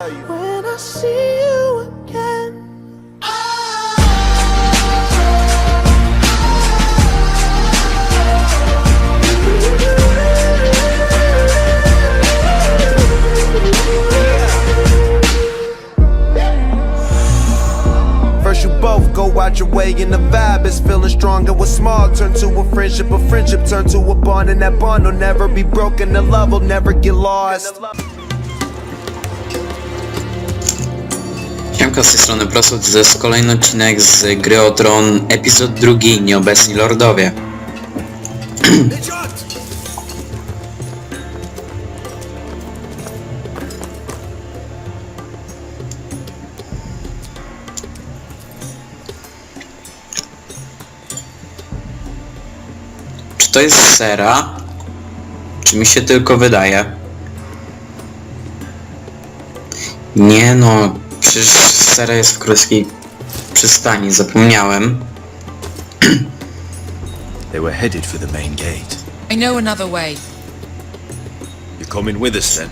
When I see you again. First you both go out your way and the vibe is feeling strong, and what's small turn to a friendship turn to a bond, and that bond will never be broken, the love will never get lost. Siemka, z tej strony Prosud, to jest kolejny odcinek z gry o Tron, epizod drugi, Nieobecni Lordowie. Czy to jest sera? Czy mi się tylko wydaje? Nie no, przecież sera jest w Królewskiej Przystani, zapomniałem. They were headed for the main gate. I know another way. You're coming with us then?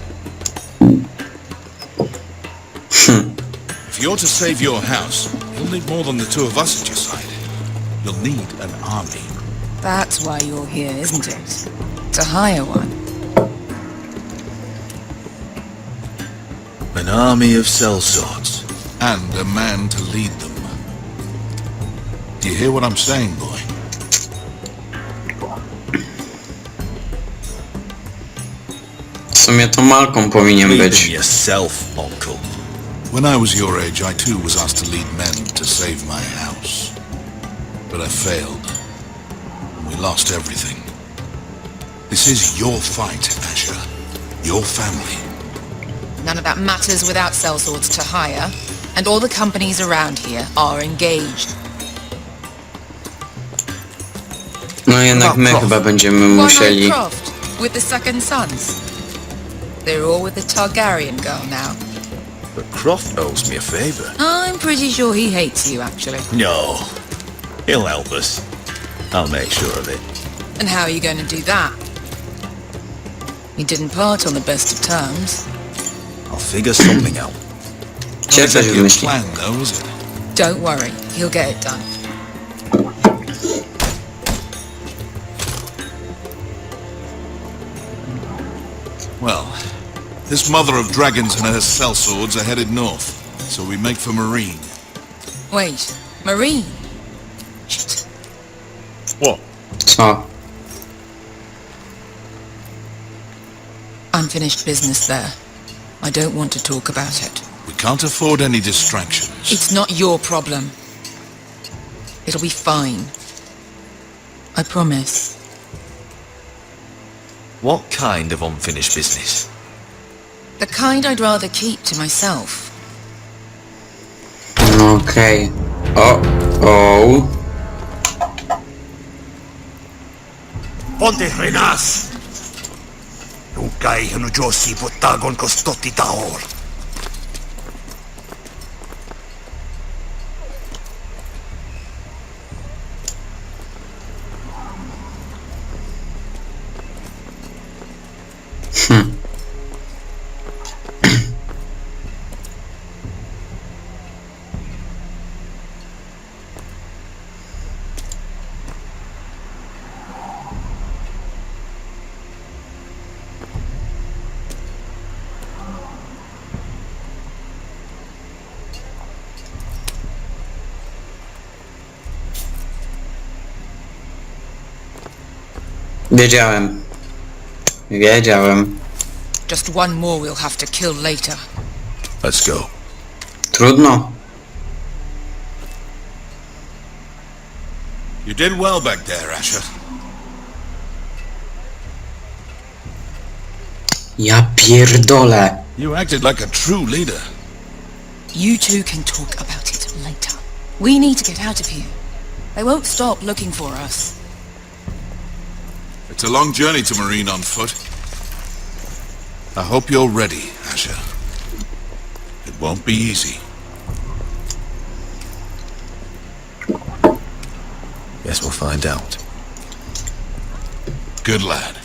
If you're to save your house, you'll need more than the two of us at your side. You'll need an army. That's why you're here, isn't it? To hire one. An army of sellswords. And a man to lead them. Do you hear what I'm saying, boy? W sumie to Malcolm powinien Lead być. them yourself, uncle. When I was your age, I too was asked to lead men to save my house. But I failed. And we lost everything. This is your fight, Asher. Your family. None of that matters without sellswords to hire, and all the companies around here are engaged. No jednak my chyba będziemy Why musieli... not Croft with the second sons? They're all with the Targaryen girl now. But Croft owes me a favor. I'm pretty sure he hates you, actually. No. He'll help us. I'll make sure of it. And how are you going to do that? You didn't part on the best of terms. I'll figure something out. Cię coś Your wymyśli. plan, though, is it? Don't worry, he'll get it done. Well, this mother of dragons and her sellswords are headed north, so we make for Marine. Wait, Marine? Shit. What? Co? Unfinished business there. I don't want to talk about it. We can't afford any distractions. It's not your problem. It'll be fine. I promise. What kind of unfinished business? The kind I'd rather keep to myself. Okej. O. Ponte renas! Nunca no Josi potagon kostotti taor. Wiedziałem. Just one more we'll have to kill later. Let's go. Trudno. You did well back there, Asher. Ja pierdolę. You acted like a true leader. You two can talk about it later. We need to get out of here. They won't stop looking for us. It's a long journey to Marine on foot. I hope you're ready, Asher. It won't be easy. Guess we'll find out. Good lad.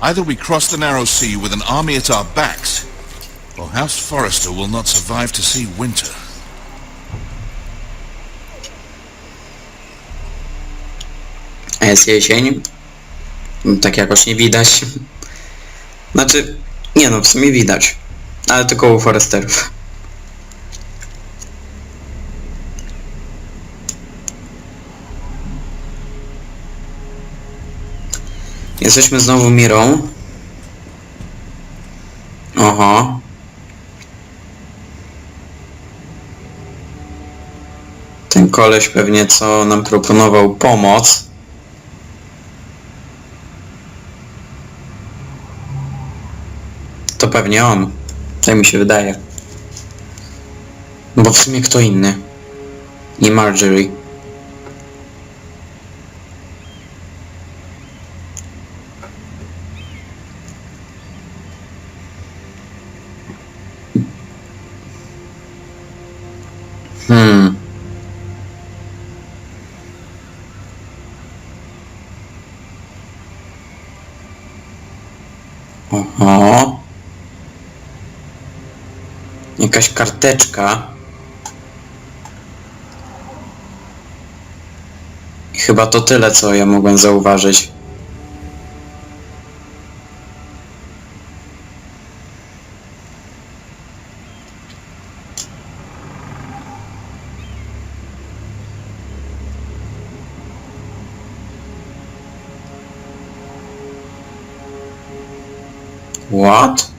Either we cross the narrow sea with an army at our backs, or House Forrester will not survive to see winter. A jest jesień? Tak jakoś nie widać. Znaczy, nie no, w sumie widać. Ale tylko u Forresterów. Jesteśmy znowu Mirą. Oho. Ten koleś pewnie co nam proponował pomoc. To pewnie on. Tak mi się wydaje. No bo w sumie kto inny? I Marjorie. Oho. Jakaś karteczka. I chyba to tyle, co ja mogłem zauważyć. What?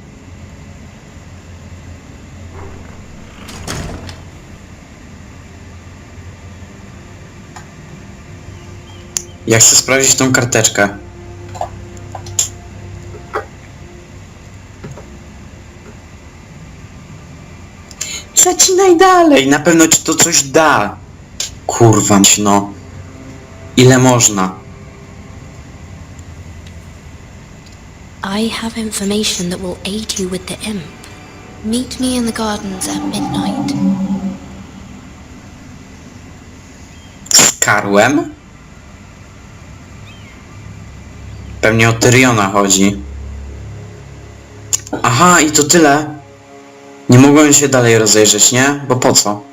Ja chcę sprawdzić tą karteczkę. Przecinaj dalej, na pewno ci to coś da. Kurwa, no. Ile można? I have information that will aid you with the imp. Meet me in the gardens at midnight. Z Karłem? Pewnie o Tyriona chodzi. Aha, i to tyle. Nie mogłem się dalej rozejrzeć, nie? Bo po co?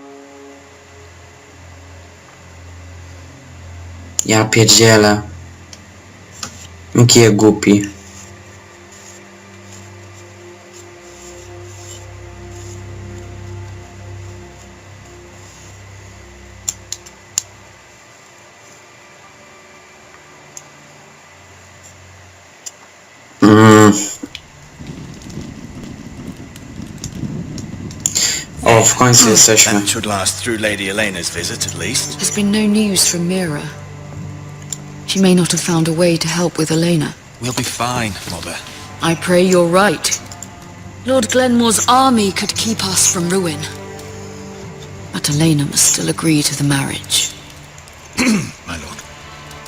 Ja pierdzielę. Jaki je głupi. O, w końcu jesteśmy. That should last through Lady Elena's visit, at least. There's been no news from Mira. She may not have found a way to help with Elena. We'll be fine, Mother. I pray you're right. Lord Glenmore's army could keep us from ruin. But Elena must still agree to the marriage. My lord,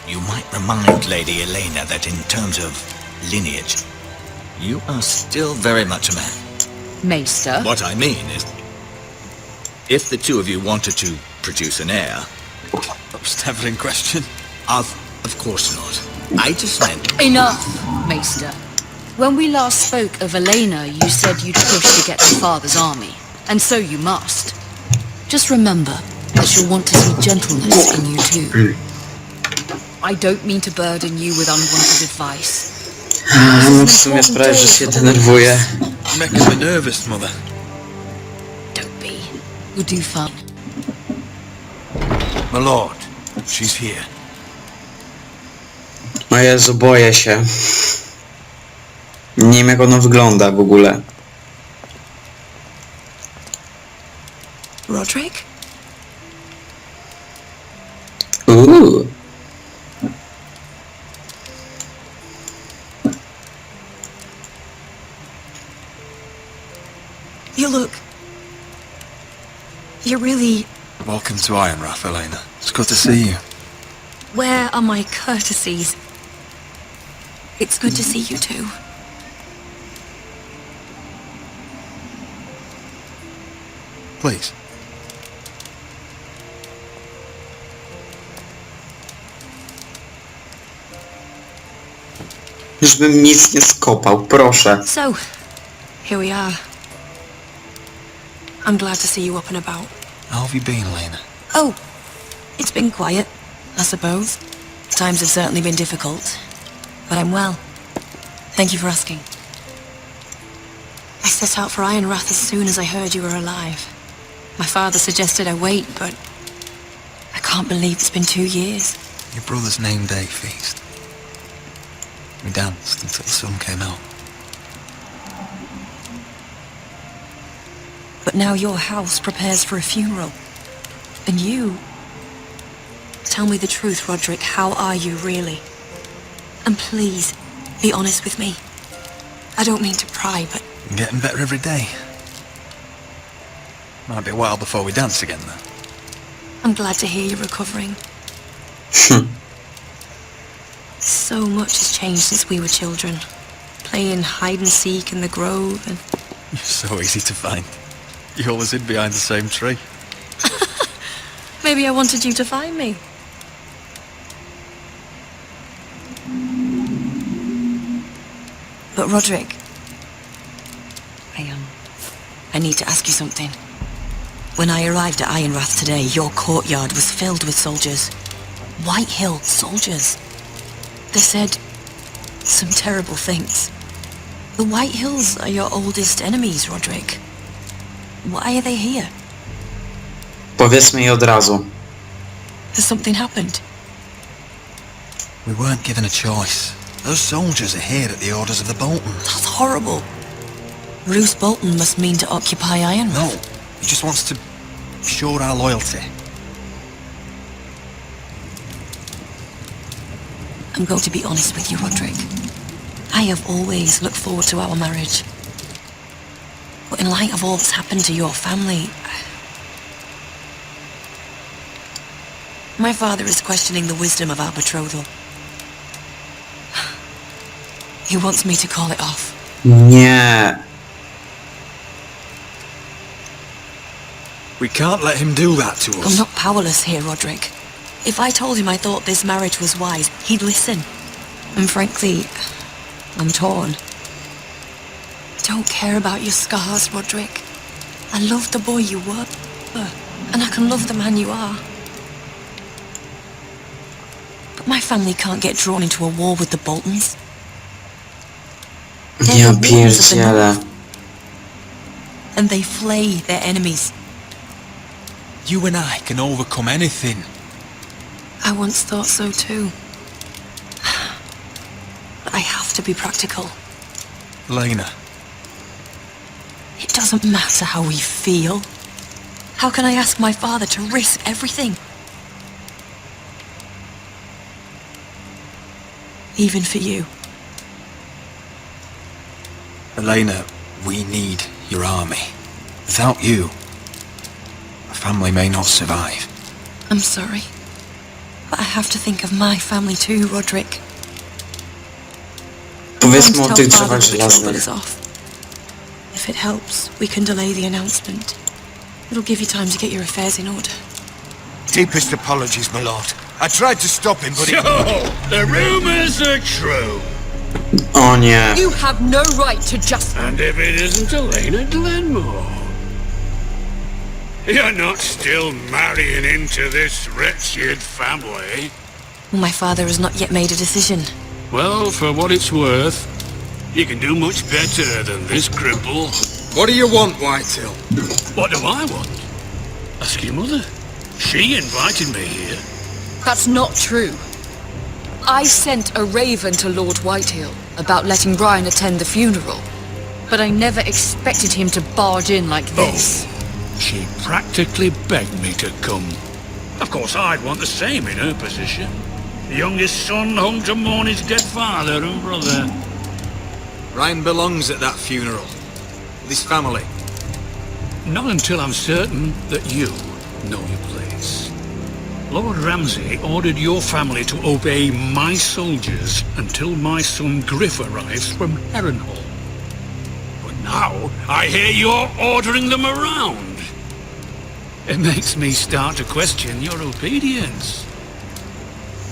you might remind Lady Elena that in terms of lineage, you are still very much a man. Maester? What I mean is, if the two of you wanted to produce an heir... That was never in question. Of course not. I just meant... Enough, Maester. When we last spoke of Elena, you said you'd push to get her father's army. And so you must. Just remember that she'll want to see gentleness in you too. I don't mean to burden you with unwanted advice. W sumie sprawię, że się denerwuję. Making me nervous, Mother. Don't be. You'll do fine. My lord, she's here. O Jezu, boję się. Nie wiem jak ono wygląda w ogóle. Roderick? You look... You're really... Welcome to Ironrath, Elena. It's good to see you. Where are my courtesies? It's good to see you too. Please. Żebym nic nie skopał, proszę. So, here we are. I'm glad to see you up and about. How have you been, Elena? Oh, it's been quiet, I suppose. Times have certainly been difficult, but I'm well. Thank you for asking. I set out for Ironrath as soon as I heard you were alive. My father suggested I wait, but I can't believe it's been 2 years. Your brother's name day feast. We danced until the sun came out. But now your house prepares for a funeral. And you... Tell me the truth, Roderick. How are you, really? And please, be honest with me. I don't mean to pry, but... I'm getting better every day. Might be a while before we dance again, though. I'm glad to hear you're recovering. So much has changed since we were children. Playing hide and seek in the grove and... You're so easy to find. You always hid behind the same tree. Maybe I wanted you to find me. But Roderick, I need to ask you something. When I arrived at Ironrath today, your courtyard was filled with soldiers. White Hill soldiers. They said some terrible things. The White Hills are your oldest enemies, Roderick. Why are they here? Powiedzmy jej od razu. Has something happened? We weren't given a choice. Those soldiers are here at the orders of the Boltons. That's horrible. Roose Bolton must mean to occupy Ironrath. No, he just wants to show our loyalty. I'm going to be honest with you, Roderick. I have always looked forward to our marriage. But in light of all that's happened to your family... My father is questioning the wisdom of our betrothal. He wants me to call it off. Nie. We can't let him do that to us. I'm not powerless here, Roderick. If I told him I thought this marriage was wise, he'd listen. And frankly, I'm torn. I don't care about your scars, Roderick. I love the boy you were, and I can love the man you are. But my family can't get drawn into a war with the Boltons. Ja pierdzielę. And they flay their enemies. You and I can overcome anything. I once thought so too. But I have to be practical. Elena. It doesn't matter how we feel. How can I ask my father to risk everything? Even for you. Elena, we need your army. Without you, our family may not survive. I'm sorry. But I have to think of my family too, Roderick. Powiedzmy o Tell tych Father drzewach the betrothal żelaznych. is off. If it helps, we can delay the announcement. It'll give you time to get your affairs in order. Deepest apologies, my lord. I tried to stop him, but So, the rumors are true. O nie. You have no right to just... And if it isn't Elena Glenmore? You're not still marrying into this wretched family? My father has not yet made a decision. Well, for what it's worth, you can do much better than this cripple. what do you want, Whitehill? What do I want? Ask your mother. She invited me here. That's not true. I sent a raven to Lord Whitehill about letting Brian attend the funeral, but I never expected him to barge in like this. She practically begged me to come. Of course, I'd want the same in her position. The youngest son home to mourn his dead father and brother. Ryan belongs at that funeral. With his family. Not until I'm certain that you know your place. Lord Ramsay ordered your family to obey my soldiers until my son Griff arrives from Harrenhal. But now I hear you're ordering them around. It makes me start to question your obedience.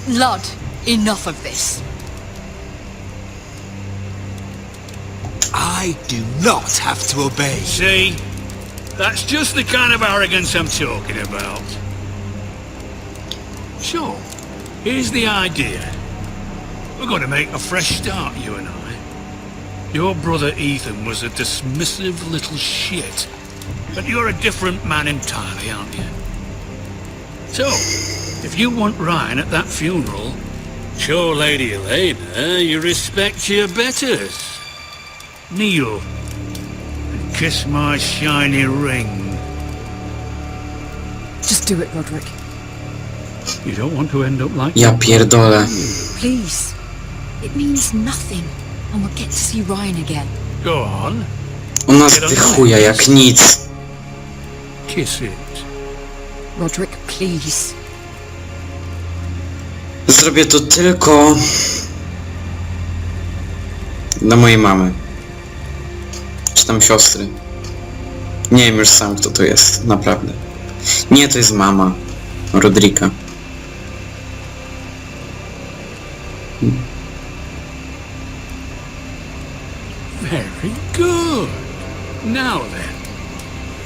Lud, enough of this. I do not have to obey. See? That's just the kind of arrogance I'm talking about. So, here's the idea. We're going to make a fresh start, you and I. Your brother Ethan was a dismissive little shit. But you're a different man entirely, aren't you? So, if you want Ryan at that funeral, show Lady Eleana you respect your betters. Kneel and kiss my shiny ring. Just do it, Roderick. You don't want to end up like Ja pierdolę. Please. It means nothing, and we'll get to see Ryan again. Go on. Ona zdychuje jak nic. Kiss it. Roderick, please. Zrobię to tylko dla mojej mamy. Czy tam siostry. Nie wiem już sam, kto to jest, naprawdę. Nie, to jest mama Rodrika. Very good. Now then,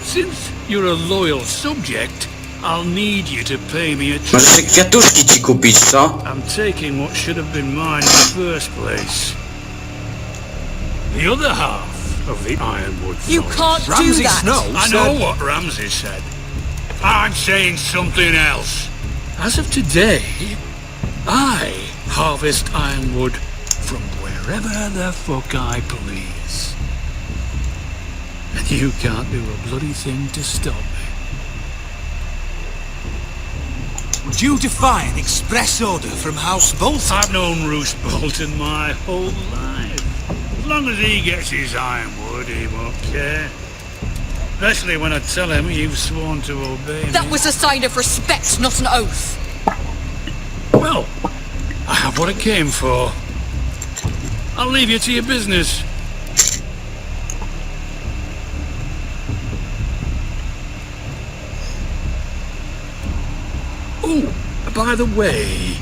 since you're a loyal subject, I'll need you to pay me a Może tribute. kwiatuszki ci kupić, co? I'm taking what should have been mine in the first place. The other half of the Ironwood You forest. can't do Ramsay that! Snow I know what Ramsay said. I'm saying something else. As of today, I harvest ironwood from wherever the fuck I please. And you can't do a bloody thing to stop me. Would you defy an express order from House Bolton? I've known Roose Bolton my whole life. As long as he gets his ironwood, he won't care. Especially when I tell him you've sworn to obey me. That was a sign of respect, not an oath. Well, I have what I came for. I'll leave you to your business. Oh, by the way,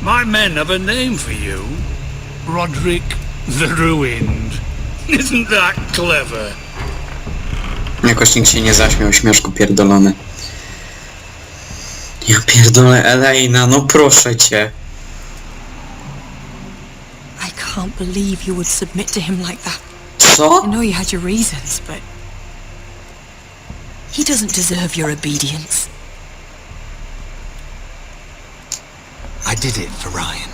my men have a name for you. Roderick the Ruined. Isn't that clever? Jakoś nikt się nie zaśmiał, śmieszku pierdolony. Ja pierdolę, Eleana, no proszę cię. I can't believe you would submit to him like that. Co? I know you had your reasons, but he doesn't deserve your obedience. I did it for Ryan.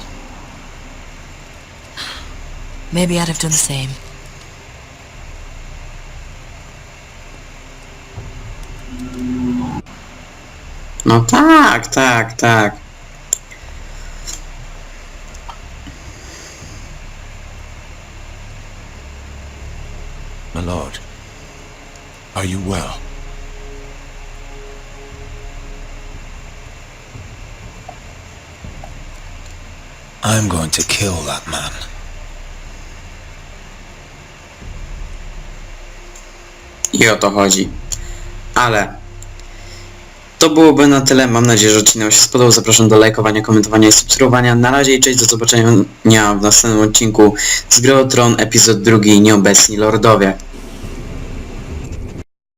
Maybe I'd have done the same. No tak, tak, tak. My lord, are you well? I'm going to kill that man. I o to chodzi. Ale to byłoby na tyle. Mam nadzieję, że odcinek się spodobał. Zapraszam do lajkowania, komentowania i subskrybowania. Na razie i cześć, do zobaczenia w następnym odcinku z gry o Tron, epizod 2, Nieobecni Lordowie.